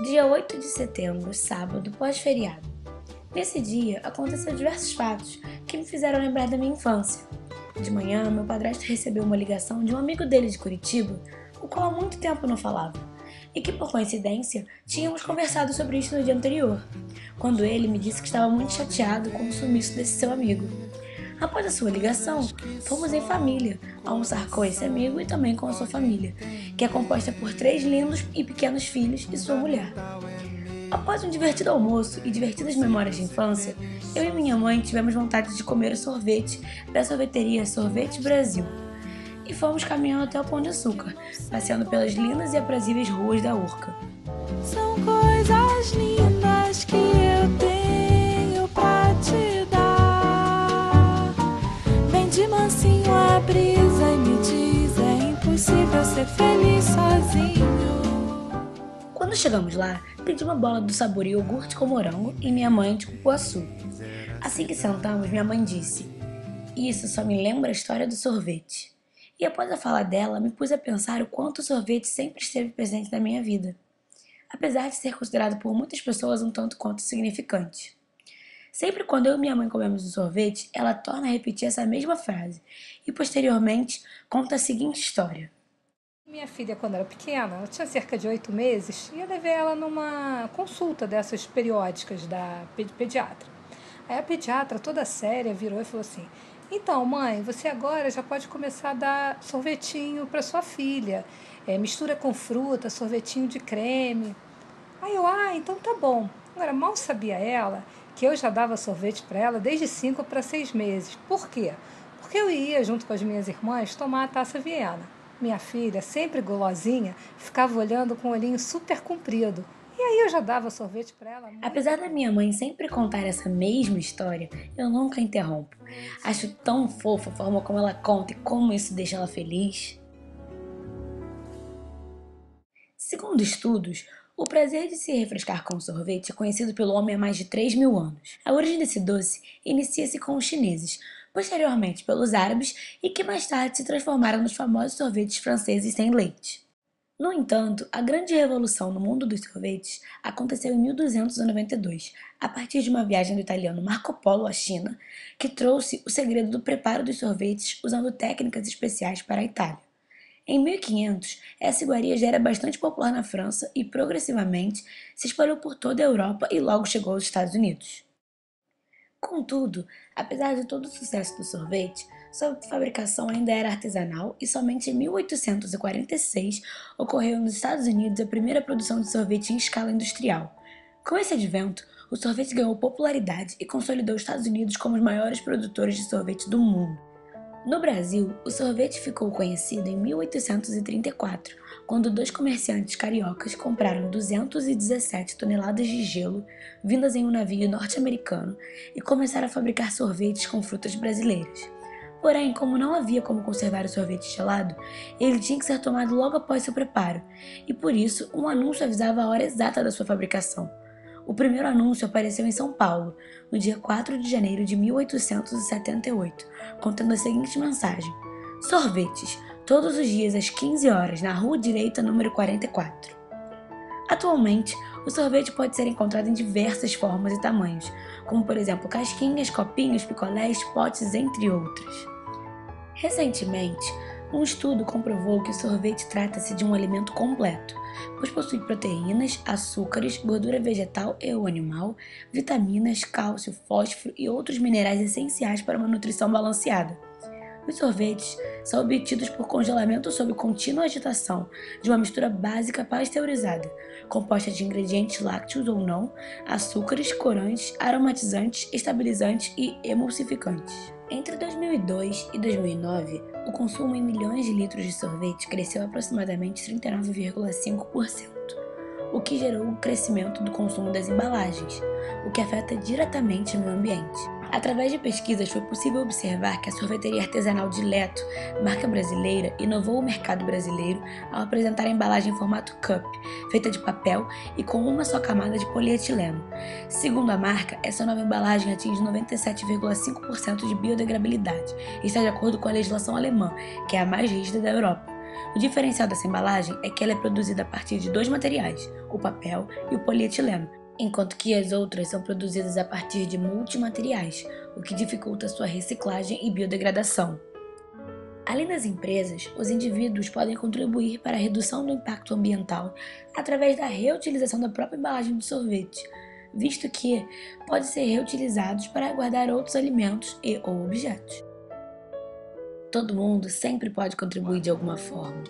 Dia 8 de setembro, sábado, pós-feriado. Nesse dia, aconteceram diversos fatos que me fizeram lembrar da minha infância. De manhã, meu padrasto recebeu uma ligação de um amigo dele de Curitiba, o qual há muito tempo não falava, e que, por coincidência, tínhamos conversado sobre isso no dia anterior, quando ele me disse que estava muito chateado com o sumiço desse seu amigo. Após a sua ligação, fomos em família almoçar com esse amigo e também com a sua família, que é composta por 3 lindos e pequenos filhos e sua mulher. Após um divertido almoço e divertidas memórias de infância, eu e minha mãe tivemos vontade de comer o sorvete da sorveteria Sorvete Brasil. E fomos caminhando até o Pão de Açúcar, passeando pelas lindas e aprazíveis ruas da Urca. São coisas lindas que eu tenho pra te dar. Vem de mansinho a brisa e me diz: é impossível ser feliz sozinho. Quando chegamos lá, pedi uma bola do sabor iogurte com morango e minha mãe de cupuaçu. Assim que sentamos, minha mãe disse: "Isso só me lembra a história do sorvete." E após a fala dela, me pus a pensar o quanto o sorvete sempre esteve presente na minha vida, apesar de ser considerado por muitas pessoas um tanto quanto insignificante. Sempre quando eu e minha mãe comemos um sorvete, ela torna a repetir essa mesma frase e posteriormente conta a seguinte história. Minha filha, quando era pequena, ela tinha cerca de 8 meses, e eu levei ela numa consulta dessas periódicas da pediatra. Aí a pediatra, toda séria, virou e falou assim: então, mãe, você agora já pode começar a dar sorvetinho para sua filha. Mistura com fruta, sorvetinho de creme. Aí eu, então tá bom. Agora, mal sabia ela que eu já dava sorvete para ela desde 5 para 6 meses. Por quê? Porque eu ia, junto com as minhas irmãs, tomar a taça Viena. Minha filha, sempre gulosinha, ficava olhando com o olhinho super comprido. E aí eu já dava sorvete para ela. Apesar da minha mãe sempre contar essa mesma história, eu nunca interrompo. Acho tão fofa a forma como ela conta e como isso deixa ela feliz. Segundo estudos, o prazer de se refrescar com sorvete é conhecido pelo homem há mais de 3.000 anos. A origem desse doce inicia-se com os chineses, posteriormente pelos árabes e que mais tarde se transformaram nos famosos sorvetes franceses sem leite. No entanto, a grande revolução no mundo dos sorvetes aconteceu em 1292, a partir de uma viagem do italiano Marco Polo à China, que trouxe o segredo do preparo dos sorvetes usando técnicas especiais para a Itália. Em 1500, essa iguaria já era bastante popular na França e, progressivamente, se espalhou por toda a Europa e logo chegou aos Estados Unidos. Contudo, apesar de todo o sucesso do sorvete, sua fabricação ainda era artesanal e somente em 1846 ocorreu nos Estados Unidos a primeira produção de sorvete em escala industrial. Com esse advento, o sorvete ganhou popularidade e consolidou os Estados Unidos como os maiores produtores de sorvete do mundo. No Brasil, o sorvete ficou conhecido em 1834, quando 2 comerciantes cariocas compraram 217 toneladas de gelo vindas em um navio norte-americano e começaram a fabricar sorvetes com frutas brasileiras. Porém, como não havia como conservar o sorvete gelado, ele tinha que ser tomado logo após seu preparo, e por isso um anúncio avisava a hora exata da sua fabricação. O primeiro anúncio apareceu em São Paulo, no dia 4 de janeiro de 1878, contando a seguinte mensagem: sorvetes, todos os dias às 15 horas, na Rua Direita, número 44. Atualmente, o sorvete pode ser encontrado em diversas formas e tamanhos, como por exemplo casquinhas, copinhos, picolés, potes, entre outros. Recentemente, um estudo comprovou que o sorvete trata-se de um alimento completo, pois possui proteínas, açúcares, gordura vegetal e ou animal, vitaminas, cálcio, fósforo e outros minerais essenciais para uma nutrição balanceada. Os sorvetes são obtidos por congelamento sob contínua agitação de uma mistura básica pasteurizada, composta de ingredientes lácteos ou não, açúcares, corantes, aromatizantes, estabilizantes e emulsificantes. Entre 2002 e 2009, o consumo em milhões de litros de sorvete cresceu aproximadamente 39,5%, o que gerou o crescimento do consumo das embalagens, o que afeta diretamente o meio ambiente. Através de pesquisas foi possível observar que a sorveteria artesanal Dileto, marca brasileira, inovou o mercado brasileiro ao apresentar a embalagem em formato cup, feita de papel e com uma só camada de polietileno. Segundo a marca, essa nova embalagem atinge 97,5% de biodegradabilidade e está de acordo com a legislação alemã, que é a mais rígida da Europa. O diferencial dessa embalagem é que ela é produzida a partir de dois materiais, o papel e o polietileno, enquanto que as outras são produzidas a partir de multimateriais, o que dificulta sua reciclagem e biodegradação. Além das empresas, os indivíduos podem contribuir para a redução do impacto ambiental através da reutilização da própria embalagem do sorvete, visto que pode ser reutilizados para guardar outros alimentos e/ou objetos. Todo mundo sempre pode contribuir de alguma forma.